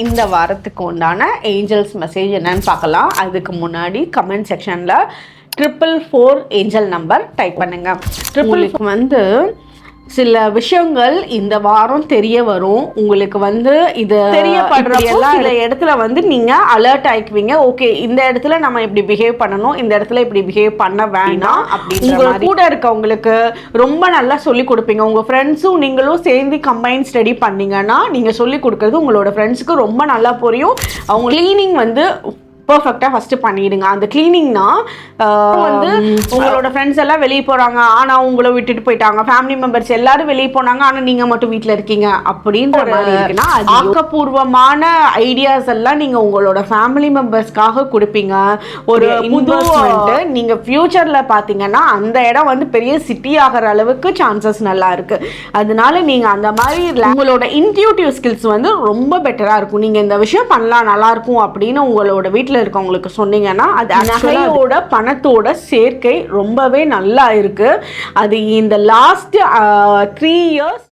இந்த வாரத்துக்கு உண்டான ஏஞ்சல்ஸ் மெசேஜ் என்னன்னு பார்க்கலாம். அதுக்கு முன்னாடி கமெண்ட் செக்ஷனில் 444 ஏஞ்சல் நம்பர் டைப் பண்ணுங்க. ட்ரிபிளுக்கு வந்து சில விஷயங்கள் இந்த வாரம் தெரிய வரும். உங்களுக்கு வந்து இது தெரியப்படுறப்போ சில இடத்துல வந்து நீங்கள் அலர்ட் ஆயிக்குவீங்க. ஓகே, இந்த இடத்துல நம்ம இப்படி பிஹேவ் பண்ணணும், இந்த இடத்துல இப்படி பிஹேவ் பண்ண வேண்டாம் அப்படின்னு. உங்கள் கூட இருக்கவங்களுக்கு ரொம்ப நல்லா சொல்லி கொடுப்பீங்க. உங்கள் ஃப்ரெண்ட்ஸும் நீங்களும் சேர்ந்து கம்பைன் ஸ்டடி பண்ணீங்கன்னா நீங்கள் சொல்லி கொடுக்குறது உங்களோட ஃப்ரெண்ட்ஸுக்கு ரொம்ப நல்லா புரியும். அவங்க க்ளீனிங் வந்து பர்ஃபெக்டாக ஃபஸ்ட்டு பண்ணிடுங்க. அந்த கிளீனிங்னா வந்து உங்களோட ஃப்ரெண்ட்ஸ் எல்லாம் வெளியே போகிறாங்க ஆனால் உங்களை விட்டுட்டு போயிட்டாங்க, ஃபேமிலி மெம்பர்ஸ் எல்லாரும் வெளியே போனாங்க ஆனால் நீங்கள் மட்டும் வீட்டில் இருக்கீங்க அப்படின்ற மாதிரி இருக்குன்னா அது ஆக்கப்பூர்வமான ஐடியாஸ் எல்லாம் நீங்கள் உங்களோட ஃபேமிலி மெம்பர்ஸ்க்காக கொடுப்பீங்க. ஒரு இன்வெஸ்ட்மெண்ட்டு நீங்கள் ஃப்யூச்சரில் பார்த்தீங்கன்னா அந்த இடம் வந்து பெரிய சிட்டி ஆகிற அளவுக்கு சான்சஸ் நல்லா இருக்குது. அதனால நீங்கள் அந்த மாதிரி உங்களோட இன்ட்யூட்டிவ் ஸ்கில்ஸ் வந்து ரொம்ப பெட்டராக இருக்கும். நீங்கள் இந்த விஷயம் பண்ணலாம் நல்லாயிருக்கும் அப்படின்னு உங்களோட வீட்டில் இருக்கவங்களுக்கு சொன்னீங்கன்னா அது நகையோட பணத்தோட சேர்க்கை ரொம்பவே நல்லா இருக்கு. அது இந்த லாஸ்ட் 3 இயர்ஸ்